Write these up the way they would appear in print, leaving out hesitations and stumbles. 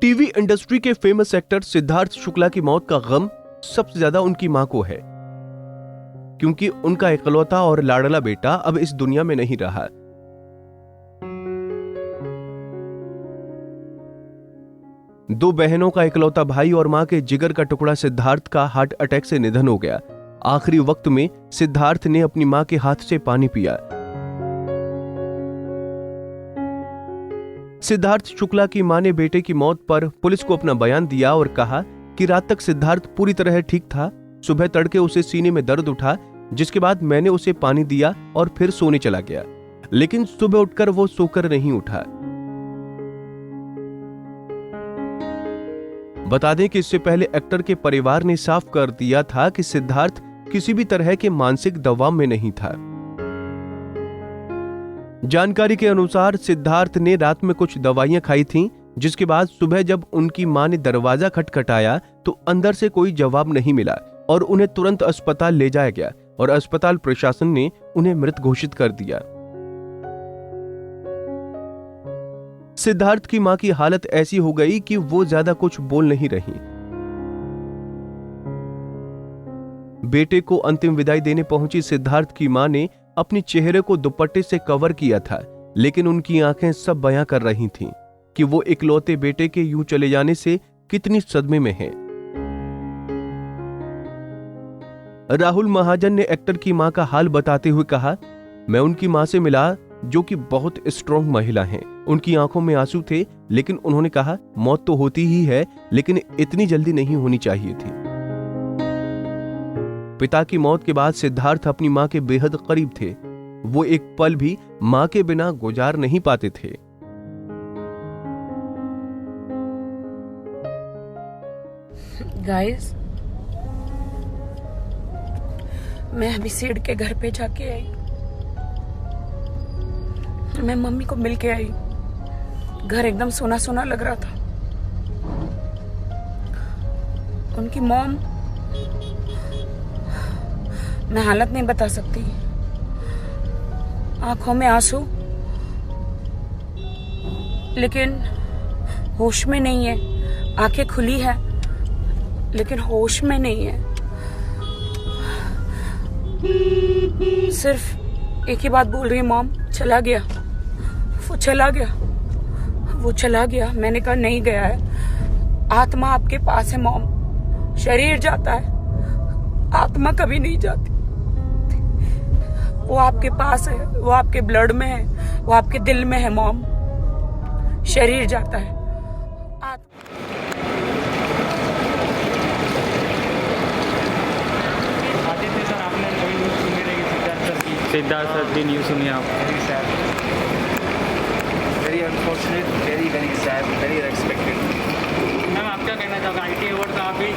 TV industry के famous actor Siddharth Shukla की मौत का गम सबसे ज्यादा उनकी मां को है, क्योंकि उनका इकलौता और लाडला बेटा अब इस दुनिया में नहीं रहा। दो बहनों का इकलौता भाई और मां के जिगर का टुकड़ा सिद्धार्थ का हार्ट अटैक से निधन हो गया। आखिरी वक्त में सिद्धार्थ ने अपनी मां के हाथ से पानी पिया। सिद्धार्थ शुक्ला की मां ने बेटे की मौत पर पुलिस को अपना बयान दिया और कहा कि रात तक सिद्धार्थ पूरी तरह ठीक था। सुबह तड़के उसे सीने में दर्द उठा, जिसके बाद मैंने उसे पानी दिया और फिर सोने चला गया, लेकिन सुबह उठकर वो सोकर नहीं उठा। बता दें कि इससे पहले एक्टर के परिवार ने साफ कर दिया था कि सिद्धार्थ किसी भी तरह के मानसिक दबाव में नहीं था। जानकारी के अनुसार सिद्धार्थ ने रात में कुछ दवाइयां खाई थीं, जिसके बाद सुबह जब उनकी मां ने दरवाजा खटखटाया तो अंदर से कोई जवाब नहीं मिला और उन्हें तुरंत अस्पताल ले जाया गया और अस्पताल प्रशासन ने उन्हें मृत घोषित कर दिया। सिद्धार्थ की मां की हालत ऐसी हो गई कि वो ज्यादा कुछ बोल नहीं रही। बेटे को अंतिम विदाई देने पहुंची सिद्धार्थ की मां ने अपने चेहरे को दुपट्टे से कवर किया था, लेकिन उनकी आंखें सब बयां कर रही थीं कि वो इकलौते बेटे के यूं चले जाने से कितनी सदमे में है। राहुल महाजन ने एक्टर की मां का हाल बताते हुए कहा, मैं उनकी मां से मिला जो कि बहुत स्ट्रॉन्ग महिला हैं। उनकी आंखों में आंसू थे, लेकिन उन्होंने कहा मौत तो होती ही है, लेकिन इतनी जल्दी नहीं होनी चाहिए थी। पिता की मौत के बाद सिद्धार्थ अपनी मां के बेहद करीब थे। वो एक पल भी मां के बिना गुजार नहीं पाते थे। गाइस, मैं अभी सीड के घर पे जाके आई। मैं मम्मी को मिल के आई। घर एकदम सोना सोना लग रहा था। उनकी मॉम, मैं हालत नहीं बता सकती। आंखों में आंसू, लेकिन होश में नहीं है। आंखें खुली है, लेकिन होश में नहीं है। सिर्फ एक ही बात बोल रही है, मॉम चला गया, वो चला गया, वो चला गया। मैंने कहा नहीं गया है, आत्मा आपके पास है मॉम। शरीर जाता है, आत्मा कभी नहीं जाती। वो आपके पास है, वो आपके ब्लड में है, वो आपके दिल में है मॉम। शरीर जाता है, सिद्धार्थ सर की न्यूज़ सुनी आप? Very unfortunate, very very sad, very unexpected. Ma'am आप क्या कहना चाहोगे? आईटी अवार्ड का आप भी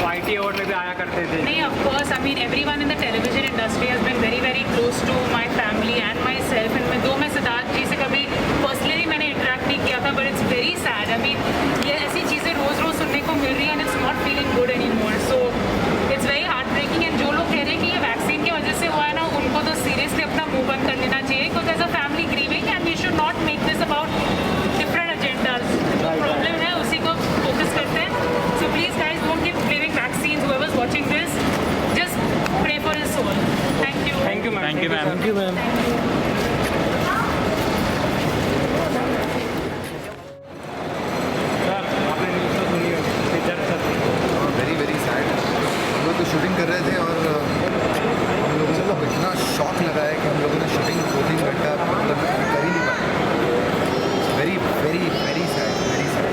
आईटी अवार्ड में भी आया करते थे। नहीं, of course, I mean everyone in the television industry has been very very close to my family and myself, and दो मैं सिद्धार्थ जी से कभी पर्सनली मैंने इंटरेक्ट नहीं किया था, but it's very sad. I mean ये ऐसी चीज़ें रोज रोज सुनने को मिल रही है and it's not feeling good anymore. So it's very heartbreaking. And जो लोग कह रहे हैं कि ये वैक्सीन की वजह से हुआ है ना, उनको तो सीरियसली अपना मुंह बंद कर लेना चाहिए, because there's a family grieving and we should not make this about different agendas. जो प्रॉब्लम है उसी को फोकस करते हैं. So please guys don't give giving vaccines. Whoever's watching this, just pray for his soul. Thank you. Thank you ma'am. Thank you ma'am. Thank you ma'am. Sir आपने news तो सुनी होगी सिद्धार्थ सर की? Very very sad. हम लोग तो shooting कर रहे थे और हम लोगों को इतना शॉक लगा है कि हम लोगों ने शूटिंग 2-3 घंटा मतलब कर ही नहीं पाए। Very very very sad, very sad.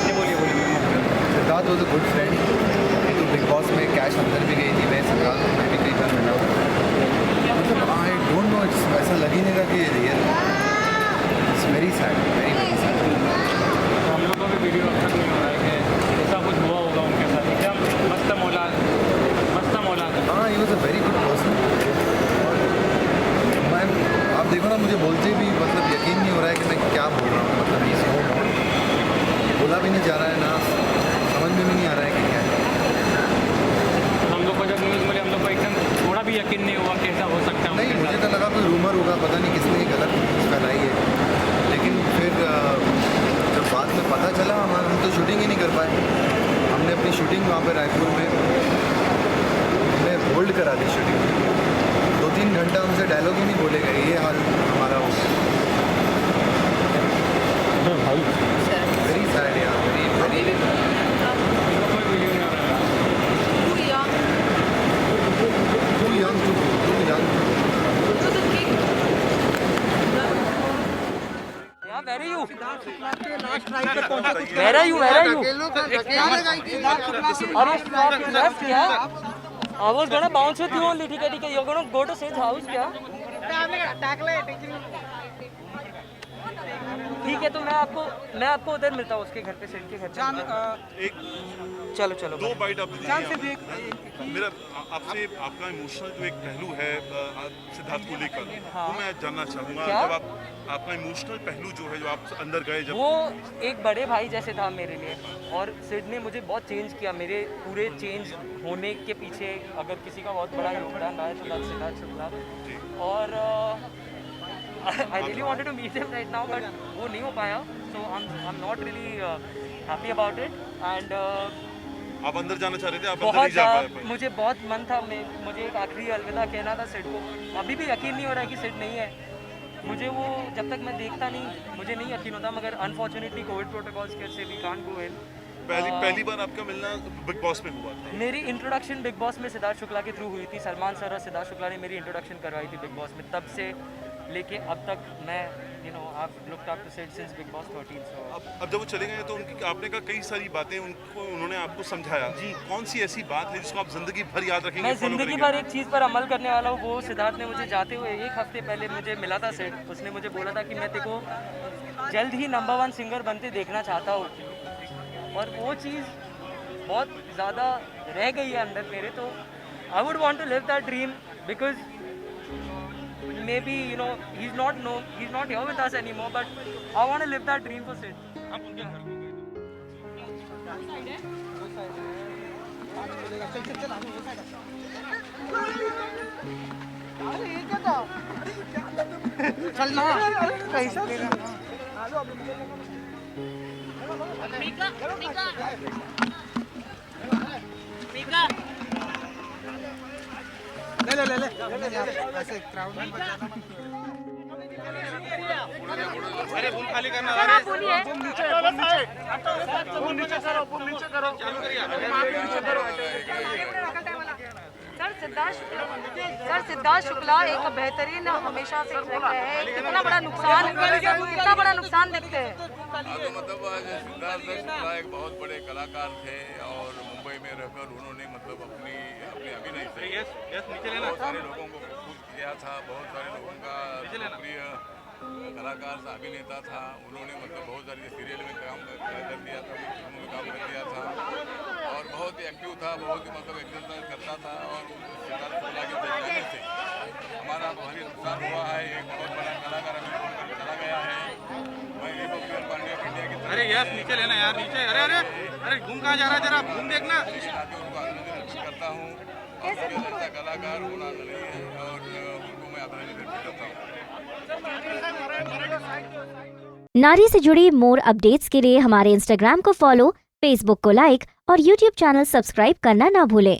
ये बोलिए Siddharth was a good friend. तो बिग बॉस में कैश अंदर भी गई थी, मैं सिद्धार्थ को मैं भी कई बार मिला हूँ। मतलब आई डोंट नो, ऐसा लग ही नहीं रहा कि ये real. It's very sad, very very sad. तो हम लोग को भी वीडियो अब तक नहीं हो रहा है कि ऐसा कुछ हुआ होगा उनके साथ। एकदम मस्त मौलाद हाँ, he was a very good person. मैं आप देखो ना, मुझे बोलते भी मतलब यकीन नहीं हो रहा है कि मैं क्या बोल रहा हूँ। मतलब ये सो बोला भी नहीं जा रहा है, ना समझ में भी नहीं आ रहा है कि क्या है। तो शूटिंग ही नहीं कर पाए। हमने अपनी शूटिंग वहाँ पे रायपुर में होल्ड करा दी शूटिंग। 2-3 घंटा हमसे डायलॉग ही नहीं बोले गए। ये हाल हमारा हो गया। वेरी सैड यार, वेरी वेरी कोई वीडियो नहीं आ रहा है too young Yeah, where are you? Where are you? Where are you? Left, yeah. I was gonna bounce with you only. ठीक है. You're gonna go to Sid's house, क्या? ठीक है, तो मैं आपको उधर मिलता हूँ उसके घर पे, सिड के घर पे। चलो। दो बाइट आप दीजिए। मेरा आपसे आपका इमोशनल जो एक पहलू है सिद्धार्थ को लेकर, वो मैं जानना चाहूँगा। जब आपका इमोशनल पहलू जो है, जो आप अंदर गए, जब वो एक बड़े भाई जैसे था मेरे लिए, और सिड ने मुझे बहुत चेंज किया। मेरे पूरे चेंज होने के पीछे अगर किसी का बहुत बड़ा योगदान रहा है तो that's सिद्धार्थ शुक्ला। और I really wanted to meet him right now, but वो नहीं हो पाया, so I'm not really happy about it. And आप अंदर जाना चाह रहे थे, आप अंदर बहुत नहीं जा पाए। मुझे बहुत मन था, मुझे एक आखिरी अलविदा कहना था सिड को। अभी भी यकीन नहीं हो रहा है कि सिड नहीं है। मुझे वो जब तक मैं देखता नहीं, मुझे नहीं यकीन होता, मगर अनफॉर्चुनेटली कोविड प्रोटोकॉल्स के से वी कांट गो इन। पहली बार आपका मिलना बिग बॉस में हुआ था? मेरी इंट्रोडक्शन बिग बॉस में सिद्धार्थ शुक्ला के थ्रू हुई थी। सलमान सर और सिद्धार्थ शुक्ला ने मेरी इंट्रोडक्शन करवाई थी बिग बॉस में। तब से लेके अब तक मैं I've looked up to Sid since Big Boss 13. So अब जब वो चले गए तो उनकी आपने कहा कई सारी बातें उन्होंने आपको समझाया जी। कौन सी ऐसी बात है जिसको आप जिंदगी भर याद रखेंगे? मैं जिंदगी भर एक चीज़ पर अमल करने वाला हूँ। वो सिद्धार्थ ने मुझे जाते हुए 1 हफ्ते पहले मुझे मिला था सिड। उसने मुझे बोला था कि मैं तेको जल्द ही नंबर 1 सिंगर बनते देखना चाहता हूँ, और वो चीज़ बहुत ज़्यादा रह गई है अंदर मेरे। तो I would want to live that dream, because maybe he's not here with us anymore, but I want to live that dream for Sid. आप उनके घर को गए? चलना कैसा ले ऐसे क्राउड में बजाना मत। अरे फूल खाली करना। नीचे करो। चालू करिए। सर सिद्धार्थ शुक्ला एक बेहतरीन हमेशा से रहे हैं। कितना बड़ा नुकसान देखते हैं। मतलब सिद्धार्थ शुक्ला एक बहुत बड़े कलाकार थे, और मुंबई में रहकर उन्होंने मतलब अपने अभिनय से बहुत सारे लोगों को खुश किया था। बहुत सारे लोगों का प्रिय कलाकार था, अभिनेता था। उन्होंने मतलब बहुत सारी सीरियल में काम कर दिया था, फिल्मों में काम कर दिया था, और बहुत ही एक्टिव था, बहुत ही मतलब एक्सरसाइज करता था। और सिद्धार्थ शुक्ला के जाने से हमारा भारी नुकसान हुआ है। एक बहुत बड़ा कलाकार हमें छोड़कर चला गया है। मैं रिपब्लिकन पार्टी ऑफ इंडिया की अरे यस नीचे लेना यार, नीचे। अरे घूम कहाँ जा रहा है, जरा घूम देखना। उनको अभिनंदन अर्पित करता हूँ, और मुझे लगता है कलाकार होना नहीं है, और उनको मैं अभिनंदन अर्पित करता हूँ। नारी से जुड़ी मोर अपडेट्स के लिए हमारे इंस्टाग्राम को फॉलो, फेसबुक को लाइक और यूट्यूब चैनल सब्सक्राइब करना ना भूलें।